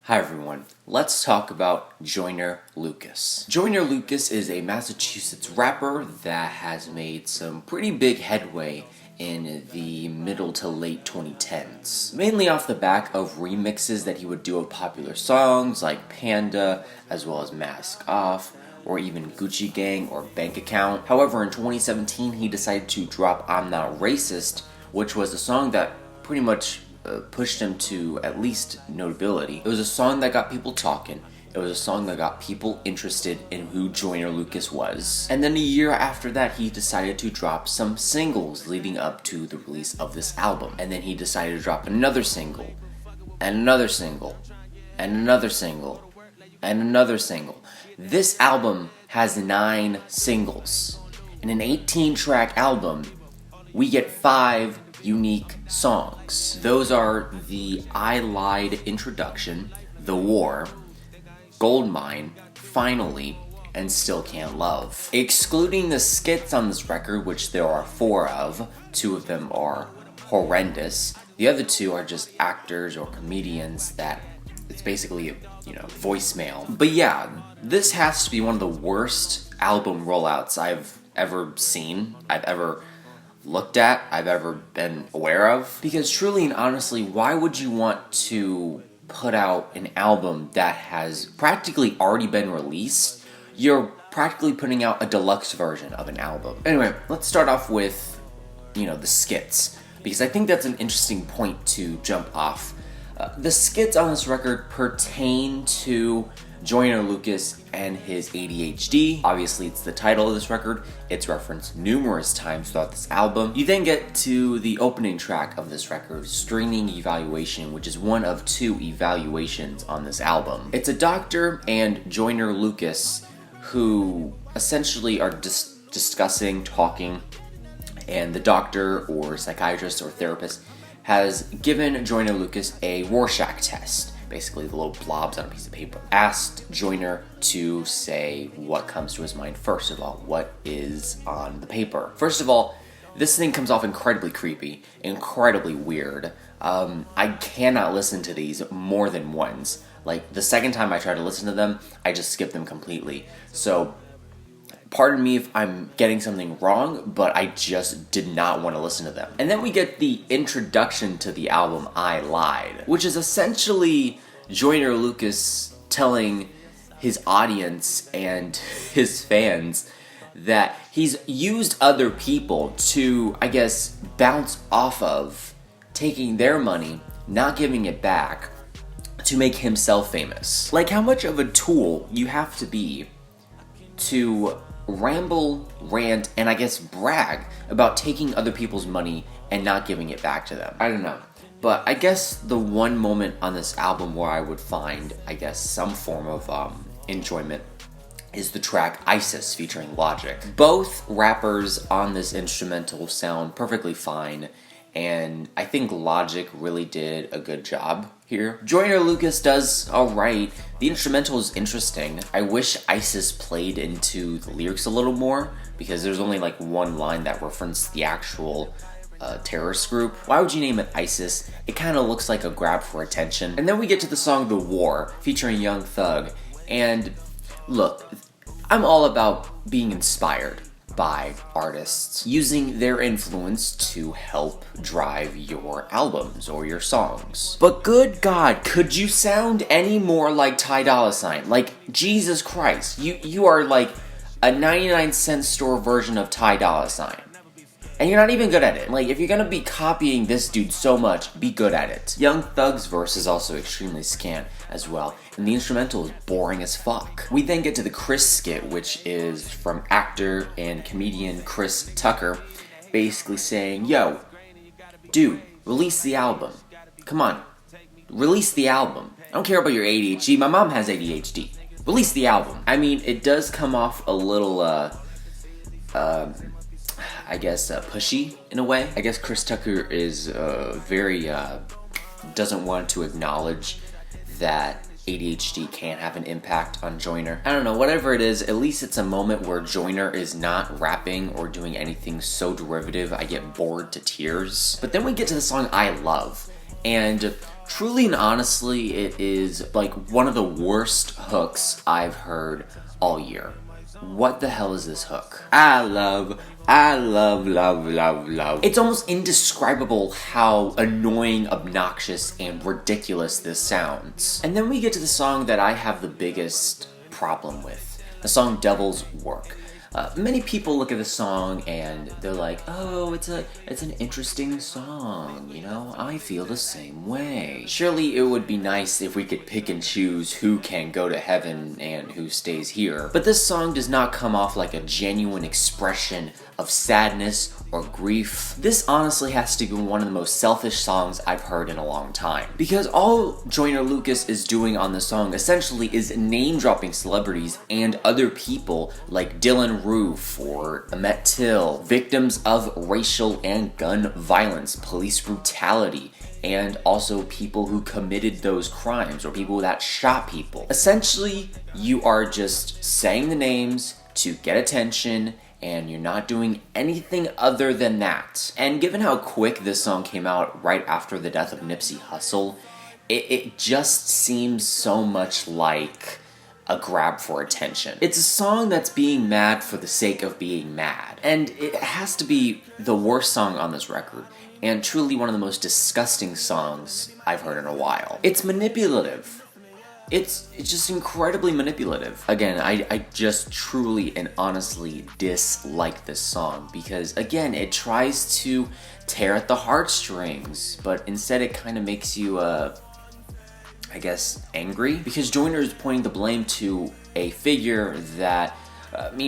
Hi everyone, let's talk about Joyner Lucas. Joyner Lucas is a Massachusetts rapper that has made some pretty big headway in the middle to late 2010s. Mainly off the back of remixes that he would do of popular songs like Panda, as well as Mask Off, or even Gucci Gang or Bank Account. However, in 2017 he decided to drop I'm Not Racist, which was a song that pretty much pushed him to at least notability. It was a song that got people talking. It was a song that got people interested in who Joyner Lucas was. And then a year after that, he decided to drop some singles leading up to the release of this album. And then he decided to drop another single, and another single, and another single, and another single. This album has 9 singles. In an 18-track album, we get 5 unique songs. Those are the I Lied introduction, The War, Goldmine, Finally, and Still Can't Love. Excluding the skits on this record, which there are 4 of, 2 of them are horrendous. The other 2 are just actors or comedians that it's basically, voicemail. But yeah, this has to be one of the worst album rollouts I've ever seen, I've ever looked at, I've ever been aware of. Because truly and honestly, why would you want to put out an album that has practically already been released? You're practically putting out a deluxe version of an album. Anyway, let's start off with, the skits, because I think that's an interesting point to jump off. The skits on this record pertain to Joyner Lucas and his ADHD. Obviously, it's the title of this record. It's referenced numerous times throughout this album. You then get to the opening track of this record, Streaming Evaluation, which is one of 2 evaluations on this album. It's a doctor and Joyner Lucas who essentially are discussing, talking, and the doctor or psychiatrist or therapist has given Joyner Lucas a Rorschach test. Basically the little blobs on a piece of paper. Asked Joyner to say what comes to his mind first of all. What is on the paper? First of all, this thing comes off incredibly creepy, incredibly weird. I cannot listen to these more than once. Like, the second time I try to listen to them, I just skip them completely. So, pardon me if I'm getting something wrong, but I just did not want to listen to them. And then we get the introduction to the album, I Lied, which is essentially Joyner Lucas telling his audience and his fans that he's used other people to, bounce off of taking their money, not giving it back, to make himself famous. Like, how much of a tool you have to be to ramble, rant, and brag about taking other people's money and not giving it back to them. I don't know. But I guess the one moment on this album where I would find, some form of enjoyment is the track ISIS featuring Logic. Both rappers on this instrumental sound perfectly fine, and I think Logic really did a good job here. Joyner Lucas does alright. The instrumental is interesting. I wish ISIS played into the lyrics a little more, because there's only one line that referenced the actual terrorist group. Why would you name it ISIS? It kind of looks like a grab for attention. And then we get to the song The War, featuring Young Thug. And look, I'm all about being inspired by artists using their influence to help drive your albums or your songs. But good God, could you sound any more like Ty Dolla $ign? Like, Jesus Christ, you are like a 99-cent store version of Ty Dolla $ign. And you're not even good at it. Like, if you're gonna be copying this dude so much, be good at it. Young Thug's verse is also extremely scant as well, and the instrumental is boring as fuck. We then get to the Chris skit, which is from actor and comedian Chris Tucker, basically saying, yo, dude, release the album. Come on, release the album. I don't care about your ADHD, my mom has ADHD. Release the album. I mean, it does come off a little, pushy in a way. I guess Chris Tucker is very doesn't want to acknowledge that ADHD can have an impact on Joyner. I don't know, whatever it is, at least it's a moment where Joyner is not rapping or doing anything so derivative I get bored to tears. But then we get to the song I Love, And truly and honestly, it is like one of the worst hooks I've heard all year. What the hell is this hook? I love. It's almost indescribable how annoying, obnoxious, and ridiculous this sounds. And then we get to the song that I have the biggest problem with. The song Devil's Work. Many people look at the song and they're like, oh, it's an interesting song, you know? I feel the same way. Surely it would be nice if we could pick and choose who can go to heaven and who stays here. But this song does not come off like a genuine expression of sadness or grief. This honestly has to be one of the most selfish songs I've heard in a long time. Because all Joyner Lucas is doing on the song essentially is name-dropping celebrities and other people like Dylan Roof or Emmett Till, victims of racial and gun violence, police brutality, and also people who committed those crimes or people that shot people. Essentially, you are just saying the names to get attention, and you're not doing anything other than that. And given how quick this song came out right after the death of Nipsey Hussle, it just seems so much like a grab for attention. It's a song that's being mad for the sake of being mad. And it has to be the worst song on this record, and truly one of the most disgusting songs I've heard in a while. It's manipulative. It's just incredibly manipulative. Again, I just truly and honestly dislike this song because, again, it tries to tear at the heartstrings, but instead it kind of makes you, I guess, angry. Because Joyner is pointing the blame to a figure that,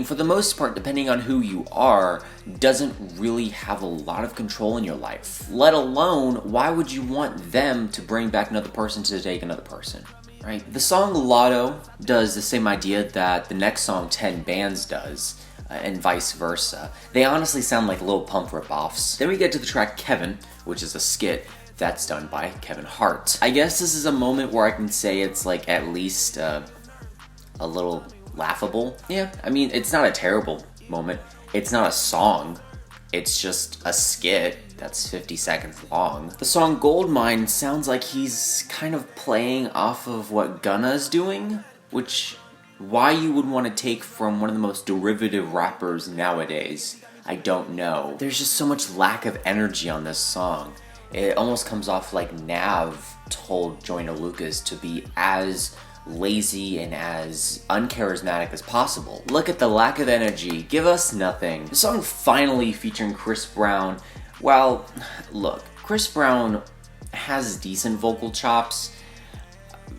for the most part, depending on who you are, doesn't really have a lot of control in your life. Let alone, why would you want them to bring back another person to take another person? Right? The song Lotto does the same idea that the next song 10 Bands does, and vice versa. They honestly sound like Lil Pump ripoffs. Then we get to the track Kevin, which is a skit that's done by Kevin Hart. I guess this is a moment where I can say it's like at least a little laughable. Yeah, it's not a terrible moment. It's not a song. It's just a skit that's 50 seconds long. The song Goldmine sounds like he's kind of playing off of what Gunna's doing, which, why you would want to take from one of the most derivative rappers nowadays, I don't know. There's just so much lack of energy on this song. It almost comes off like Nav told Joyner Lucas to be as lazy and as uncharismatic as possible. Look at the lack of energy, give us nothing. The song finally featuring Chris Brown. Well, look, Chris Brown has decent vocal chops.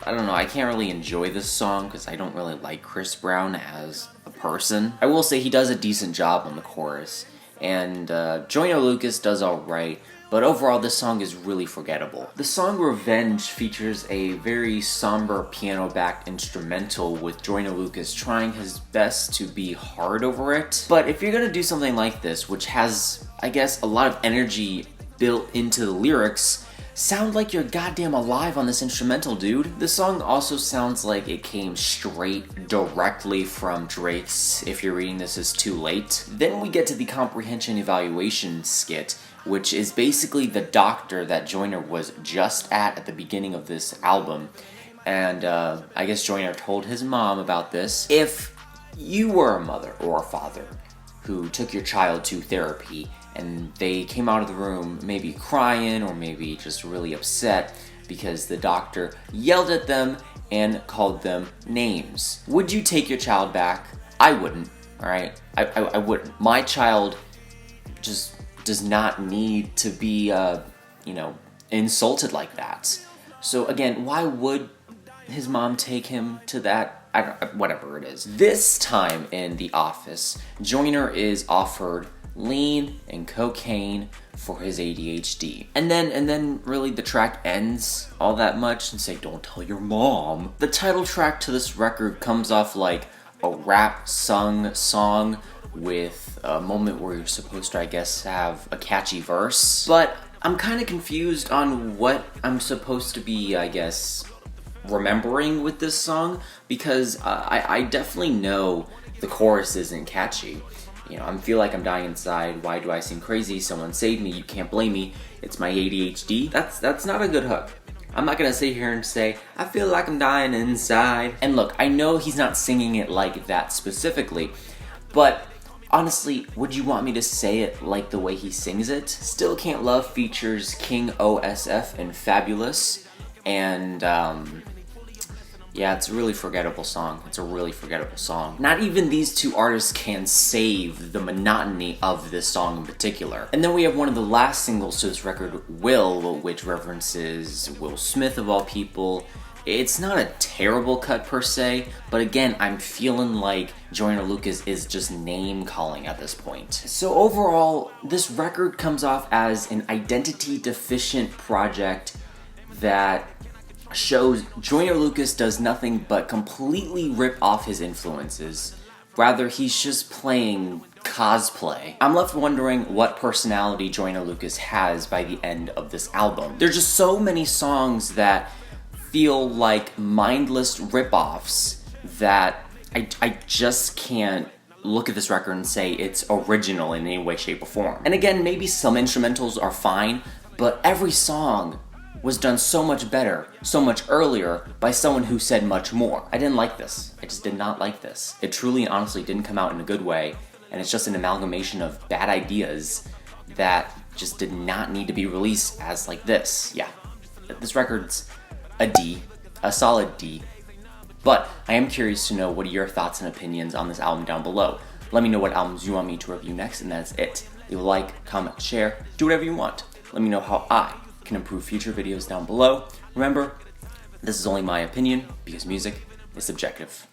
I don't know, I can't really enjoy this song because I don't really like Chris Brown as a person. I will say he does a decent job on the chorus, and Joyner Lucas does alright, but overall this song is really forgettable. The song Revenge features a very somber piano-backed instrumental with Joyner Lucas trying his best to be hard over it. But if you're gonna do something like this, which has, I guess, a lot of energy built into the lyrics, sound like you're goddamn alive on this instrumental, dude. The song also sounds like it came straight directly from Drake's If You're Reading This Is Too Late. Then we get to the comprehension evaluation skit, which is basically the doctor that Joyner was just at the beginning of this album. And I guess Joyner told his mom about this. If you were a mother or a father who took your child to therapy and they came out of the room maybe crying or maybe just really upset because the doctor yelled at them and called them names, would you take your child back? I wouldn't, alright? I wouldn't. My child just does not need to be, insulted like that. So again, why would his mom take him to that? Whatever it is. This time in the office, Joyner is offered lean and cocaine for his ADHD. And then really the track ends all that much and say, don't tell your mom. The title track to this record comes off like a rap sung song with a moment where you're supposed to, I guess, have a catchy verse. But I'm kind of confused on what I'm supposed to be, I guess, remembering with this song, because I definitely know the chorus isn't catchy. You know, I feel like I'm dying inside. Why do I seem crazy? Someone save me. You can't blame me. It's my ADHD. That's not a good hook. I'm not gonna sit here and say, I feel like I'm dying inside. And look, I know he's not singing it like that specifically, but honestly, would you want me to say it like the way he sings it? Still Can't Love features King OSF and Fabulous, and yeah, it's a really forgettable song. It's a really forgettable song. Not even these two artists can save the monotony of this song in particular. And then we have one of the last singles to this record, Will, which references Will Smith of all people. It's not a terrible cut per se, but again, I'm feeling like Joyner Lucas is just name calling at this point. So overall, this record comes off as an identity deficient project that shows Joyner Lucas does nothing but completely rip off his influences. Rather, he's just playing cosplay. I'm left wondering what personality Joyner Lucas has by the end of this album. There's just so many songs that feel like mindless rip-offs that I just can't look at this record and say it's original in any way, shape, or form. And again, maybe some instrumentals are fine, but every song was done so much better, so much earlier, by someone who said much more. I didn't like this. I just did not like this. It truly and honestly didn't come out in a good way, and it's just an amalgamation of bad ideas that just did not need to be released as like this. Yeah, this record's a D, a solid D, but I am curious to know what are your thoughts and opinions on this album down below. Let me know what albums you want me to review next, and that's it. Leave a like, comment, share, do whatever you want. Let me know how I can improve future videos down below. Remember, this is only my opinion because music is subjective.